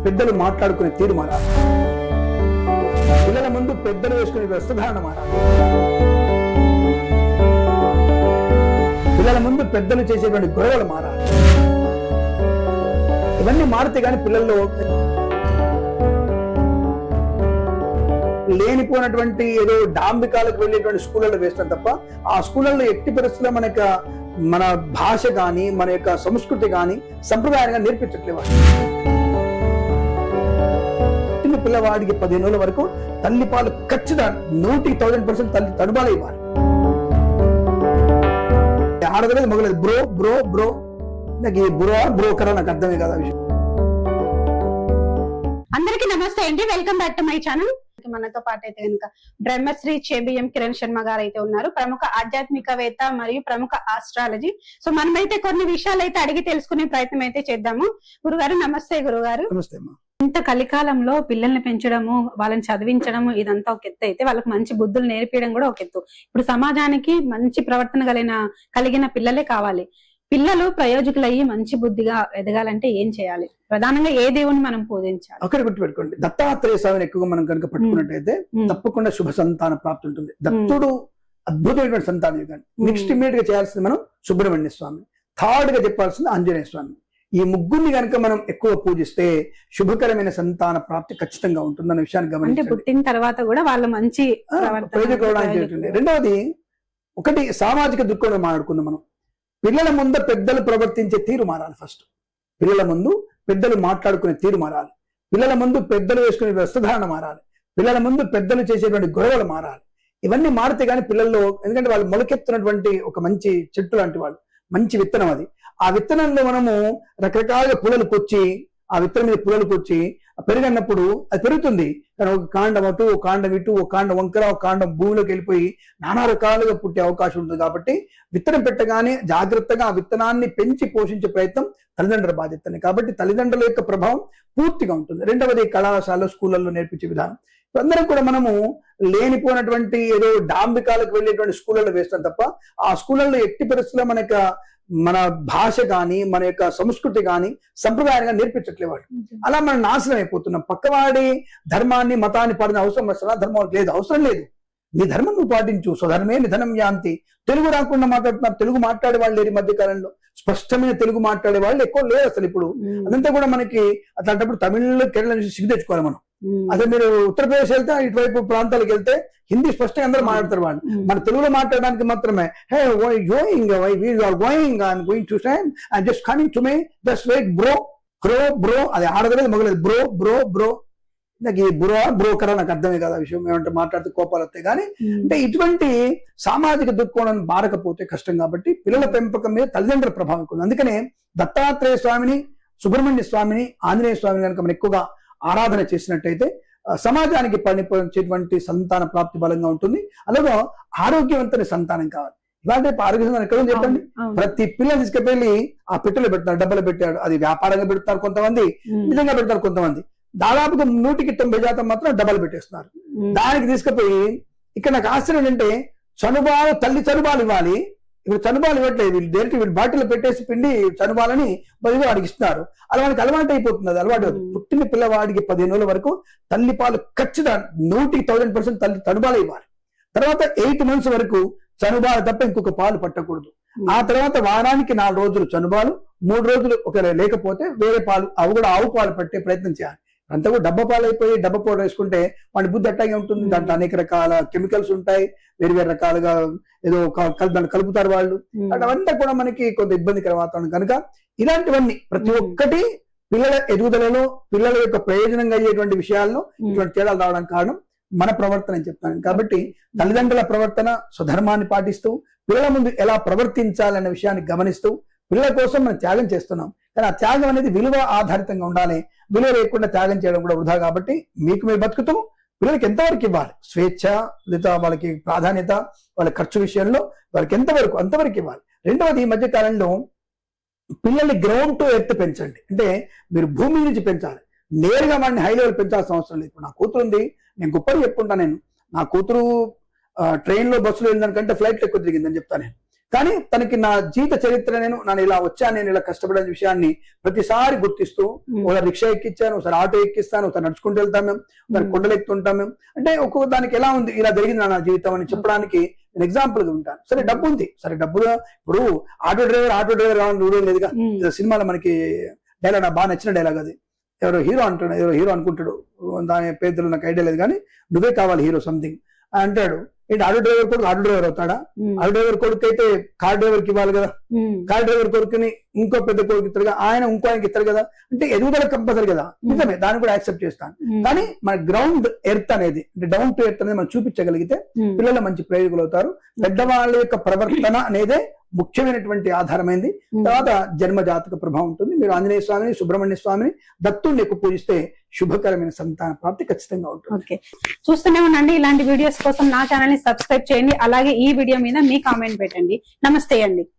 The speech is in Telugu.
పెద్దలు మాట్లాడుకునే తీరు మారాలి. పిల్లల ముందు పెద్దలు వేసుకునే వస్త్రధారణ మారాలి. పిల్లల ముందు పెద్దలు చేసేటువంటి గొడవలు మారాలి. ఇవన్నీ మారితే కానీ పిల్లల్లో లేనిపోయినటువంటి ఏదో డాంబికాలకు వెళ్ళేటువంటి స్కూళ్ళలో వేస్తాం తప్ప ఆ స్కూళ్ళల్లో ఎట్టి పరిస్థితుల్లో మన భాష కానీ మన యొక్క సంస్కృతి కానీ సంప్రదాయంగా నేర్పించట్లేవు. చిన్న పిల్లవాడికి 15 ఏళ్ళ వరకు తల్లి పాలు ఖచ్చితంగా 100% తల్లి తనుబాలు ఇవ్వాలి. ఆడగలేదు మగలేదు బ్రో బ్రో బ్రో నాకు ఈ బ్రోకర్ నాకు అర్థమే కదా విషయం. అందరికీ నమస్తే అండి, welcome back to my channel. మనతో పాటు అయితే కనుక బ్రహ్మశ్రీ చేబిఎం కిరణ్ శర్మ గారు అయితే ఉన్నారు, ప్రముఖ ఆధ్యాత్మికవేత్త మరియు ప్రముఖ ఆస్ట్రాలజీ. సో మనమైతే కొన్ని విషయాలు అయితే అడిగి తెలుసుకునే ప్రయత్నం అయితే చేద్దాము. గురుగారు నమస్తే. గురుగారు నమస్తే అమ్మా. ఇంత కలికాలంలో పిల్లల్ని పెంచడము, వాళ్ళని చదివించడము ఇదంతా ఒక ఎత్తు అయితే, వాళ్ళకి మంచి బుద్ధులు నేర్పించడం కూడా ఒక ఎత్తు. ఇప్పుడు సమాజానికి మంచి ప్రవర్తన కలిగిన పిల్లలే కావాలి. పిల్లలు ప్రయోజకులయ్యి మంచి బుద్ధిగా ఎదగాలంటే ఏం చేయాలి? ప్రధానంగా ఏ దేవుని మనం పూజించాలి? అక్కడ గుర్తుపెట్టుకోండి, దత్తాత్రేయ స్వామిని ఎక్కువగా మనం కనుక పట్టుకున్నట్టయితే తప్పకుండా శుభ సంతాన ప్రాప్తి ఉంటుంది. దత్తుడు అద్భుతమైనటువంటి సంతానం యుగాన్ని. నెక్స్ట్ ఇమీడియట్ గా చేయాల్సింది మనం సుబ్రహ్మణ్య స్వామి, థర్డ్ గా చెప్పాల్సింది ఆంజనేయ స్వామి. ఈ ముగ్గురిని కనుక మనం ఎక్కువ పూజిస్తే శుభకరమైన సంతాన ప్రాప్తి ఖచ్చితంగా ఉంటుందన్న విషయాన్ని గమనించండి. పుట్టిన తర్వాత కూడా వాళ్ళు మంచి ప్రయోజనం. రెండవది, ఒకటి సామాజిక దృక్కోణం మాట్లాడుకుందాం మనం. పిల్లల ముందు పెద్దలు ప్రవర్తించే తీరు మారాలి. ఫస్ట్ పిల్లల ముందు పెద్దలు మాట్లాడుకునే తీరు మారాలి. పిల్లల ముందు పెద్దలు వేసుకునే వస్త్రధారణ మారాలి. పిల్లల ముందు పెద్దలు చేసేటువంటి గొడవలు మారాలి. ఇవన్నీ మారితే కానీ పిల్లల్లో, ఎందుకంటే వాళ్ళు మొలకెత్తున్నటువంటి ఒక మంచి చెట్టు లాంటి వాళ్ళు, మంచి విత్తనం అది. ఆ విత్తనంలో మనము రకరకాలుగా పుల్లలు కొచ్చి, ఆ విత్తనం మీద పుల్లలు కొచ్చి పెరిగినప్పుడు అది పెరుగుతుంది. కానీ ఒక కాండం అటు, ఒక కాండం ఇటు, ఒక కాండం వంకర, ఒక కాండం భూమిలోకి వెళ్ళిపోయి నానా రకాలుగా పుట్టే అవకాశం ఉంటుంది. కాబట్టి విత్తనం పెట్టగానే జాగ్రత్తగా ఆ విత్తనాన్ని పెంచి పోషించే ప్రయత్నం తల్లిదండ్రుల బాధ్యతనే. కాబట్టి తల్లిదండ్రుల యొక్క ప్రభావం పూర్తిగా ఉంటుంది. రెండవది, కళాశాలలో స్కూళ్ళల్లో నేర్పించే విధానం. అందరం కూడా మనము లేనిపోయినటువంటి ఏదో డాంబికాలకు వెళ్ళేటువంటి స్కూళ్ళలో వేస్తాం తప్ప ఆ స్కూళ్ళల్లో ఎట్టి పరిస్థితుల్లో మన భాష కానీ మన యొక్క సంస్కృతి కానీ సంప్రదాయంగా నేర్పించట్లేవు. అలా మనం నాశనం అయిపోతున్నాం. పక్కవాడి ధర్మాన్ని మతాన్ని పాడిన అవసరం ధర్మం లేదు, అవసరం లేదు. నీ ధర్మం నువ్వు పాటించు, స్వధర్మే నిధనం యాంతి. తెలుగు రాకుండా మాట్లాడుతున్నారు. తెలుగు మాట్లాడే వాళ్ళు లేరు ఈ మధ్య కాలంలో. స్పష్టమైన తెలుగు మాట్లాడే వాళ్ళు ఎక్కువ లేరు అసలు. ఇప్పుడు అదంతా కూడా మనకి అట్లాంటప్పుడు తమిళ కేరళ నుంచి సిగ్గు తెచ్చుకోవాలి మనం. అదే మీరు ఉత్తరప్రదేశ్ వెళ్తే, ఇటువైపు ప్రాంతాలకు వెళ్తే హిందీ స్పష్టంగా అందరూ మాట్లాడతారు వాళ్ళు. మన తెలుగులో మాట్లాడడానికి మాత్రమే hey going going to time and just coming to me just wait bro bro bro. అది ఆడగలేదు మగలేదు బ్రో బ్రో బ్రో. నాకు ఈ బ్రోకర్ నాకు అర్థమే కదా విషయం. ఏమంటే మాట్లాడితే కోపాలు వస్తాయి. కానీ అంటే ఇటువంటి సామాజిక దృక్కోణం మారకపోతే కష్టం. కాబట్టి పిల్లల పెంపకం మీద తల్లిదండ్రుల ప్రభావం ఉంది. అందుకనే దత్తాత్రేయ స్వామిని, సుబ్రహ్మణ్య స్వామిని, ఆంజనేయ స్వామిని కనుక మనం ఎక్కువగా ఆరాధన చేసినట్టయితే సమాజానికి పనిచేటువంటి సంతాన ప్రాప్తి బలంగా ఉంటుంది. అలాగే ఆరోగ్యవంతమైన సంతానం కావాలి. ఇవాళ రేపు ఆరోగ్య సంతానం ఎక్కడ చెప్పండి. ప్రతి పిల్లలు తీసుకెళ్ళి ఆ పెట్టెలు పెడతారు, డబ్బులు పెట్టాడు. అది వ్యాపారంగా పెడతారు కొంతమంది, నిజంగా పెడతారు కొంతమంది. దాదాపుగా 100% మాత్రం డబ్బులు పెట్టేస్తున్నారు. దానికి తీసుకుపోయి ఇక్కడ నాకు ఆశ్చర్యం ఏంటంటే చనుబాలు, తల్లి చనుబాలు ఇవ్వాలి. ఇప్పుడు చనుబాలు ఇవ్వట్లేదు. వీళ్ళు డైరెక్ట్ వీళ్ళు బాటిల్లో పెట్టేసి పిండి చనుబాలని బదిగా వాడికి ఇస్తున్నారు. అలా వాడికి అలవాటు అయిపోతుంది. అది అలవాటు. పుట్టిన పిల్లవాడికి 15 ఏళ్ళ వరకు తల్లి పాలు ఖచ్చితంగా 100% తల్లి చనుబాలు ఇవ్వాలి. తర్వాత 8 months వరకు చనుబాలు తప్ప ఇంకొక పాలు పట్టకూడదు. ఆ తర్వాత వారానికి 4 రోజులు చనుబాలు, 3 రోజులు ఒకవేళ లేకపోతే వేరే పాలు, అవి కూడా ఆవు పాలు పట్టే ప్రయత్నం చేయాలి. అంతా కూడా డబ్బా పాలు అయిపోయి డబ్బా పౌడర్ వేసుకుంటే వాడి బుద్ధి అట్టాగే ఉంటుంది. దాంట్లో అనేక రకాల కెమికల్స్ ఉంటాయి, వేరు వేరు రకాలుగా ఏదో దాన్ని కలుపుతారు వాళ్ళు. అవంతా కూడా మనకి కొంత ఇబ్బందికర వాతావరణం. కనుక ఇలాంటివన్నీ ప్రతి ఒక్కటి పిల్లల ఎదుగుదలలో, పిల్లల యొక్క ప్రయోజనంగా అయ్యేటువంటి విషయాల్లో ఇటువంటి తేడాలు రావడానికి కారణం మన ప్రవర్తన అని చెప్తాను. కాబట్టి తల్లిదండ్రుల ప్రవర్తన, స్వధర్మాన్ని పాటిస్తూ పిల్లల ముందు ఎలా ప్రవర్తించాలనే విషయాన్ని గమనిస్తూ పిల్లల కోసం మనం త్యాగం చేస్తున్నాం. కానీ ఆ త్యాగం అనేది విలువ ఆధారితంగా ఉండాలి. విలువ లేకుండా త్యాగం చేయడం కూడా వృధా. కాబట్టి మీకు మీరు బతుకుతూ పిల్లలకి ఎంతవరకు ఇవ్వాలి స్వేచ్ఛ, లేదా వాళ్ళకి ప్రాధాన్యత, వాళ్ళ ఖర్చు విషయంలో వాళ్ళకి ఎంతవరకు అంతవరకు ఇవ్వాలి. రెండవది, ఈ మధ్య కాలంలో పిల్లల్ని గ్రౌండ్ టు ఎర్త్ పెంచండి. అంటే మీరు భూమి నుంచి పెంచాలి. నేరుగా వాడిని హై లెవెల్ పెంచాల్సిన అవసరం లేదు. ఇప్పుడు నా కూతురు ఉంది, నేను గొప్పగా చెప్పుకుంటా. నా కూతురు ట్రైన్లో, బస్సులో వెళ్ళడానికంటే ఫ్లైట్లో ఎక్కువ తిరిగిందని చెప్తాను నేను. కానీ తనకి నా జీవిత చరిత్ర నేను ఇలా వచ్చాను, నేను ఇలా కష్టపడిన విషయాన్ని ప్రతిసారి గుర్తిస్తూ ఒకసారి రిక్షా ఎక్కించాను, ఒకసారి ఆటో ఎక్కిస్తాను, ఒకసారి నడుచుకుంటూ వెళ్తాం మేము, ఒకసారి కొండలు ఎక్కుతుంటాం మేము. అంటే ఒక్కొక్క దానికి ఎలా ఉంది, ఇలా జరిగింది నా జీవితం అని చెప్పడానికి నేను ఎగ్జాంపుల్ గా ఉంటాను. సరే డబ్బు ఉంది, సరే డబ్బు ఇప్పుడు ఆటో డ్రైవర్ కావాలని రూల్ లేదుగా. సినిమాలో మనకి డైలాగ్ నాకు బాగా నచ్చిన డైలాగ్ అది. ఎవరో హీరో అనుకుంటాడు, దాని పేరు నాకు ఐడియా లేదు, కానీ నువ్వే కావాలి హీరో సంథింగ్ అంటాడు. ఏంటి ఆటో డ్రైవర్ కొడుకు ఆటో డ్రైవర్ అవుతాడా? ఆటో డ్రైవర్ కొడుకు అయితే కార్ డ్రైవర్ కి ఇవ్వాలి కదా, కార్ డ్రైవర్ కొడుకుని ఇంకో పెద్ద కొడుకు ఇస్తారు కదా, ఆయన ఇంకో ఆయనకి ఇస్తారు కదా. అంటే ఎదుగుదల కంపల్సరీ కదా, నిజమే, దాన్ని కూడా యాక్సెప్ట్ చేస్తాను. కానీ మన గ్రౌండ్ ఎర్త్ అనేది, అంటే డౌన్ టు ఎర్త్ అనేది మనం చూపించగలిగితే పిల్లలు మంచి ప్రయోజకులు అవుతారు. పెద్దవాళ్ళ యొక్క ప్రవర్తన అనేదే ముఖ్యమైనటువంటి ఆధారమైంది. తర్వాత జన్మ జాతక ప్రభావం ఉంటుంది. మీరు ఆంజనేయ స్వామిని, సుబ్రహ్మణ్య స్వామిని, దత్తుడిని ఎక్కువ పూజిస్తే శుభకరమైన సంతాన ప్రాప్తి ఖచ్చితంగా ఉంటుంది. ఓకే, చూస్తూనే ఉండండి. ఇలాంటి వీడియోస్ కోసం నా ఛానల్ ని సబ్స్క్రైబ్ చేయండి. అలాగే ఈ వీడియో మీద మీ కామెంట్ పెట్టండి. నమస్తే అండి.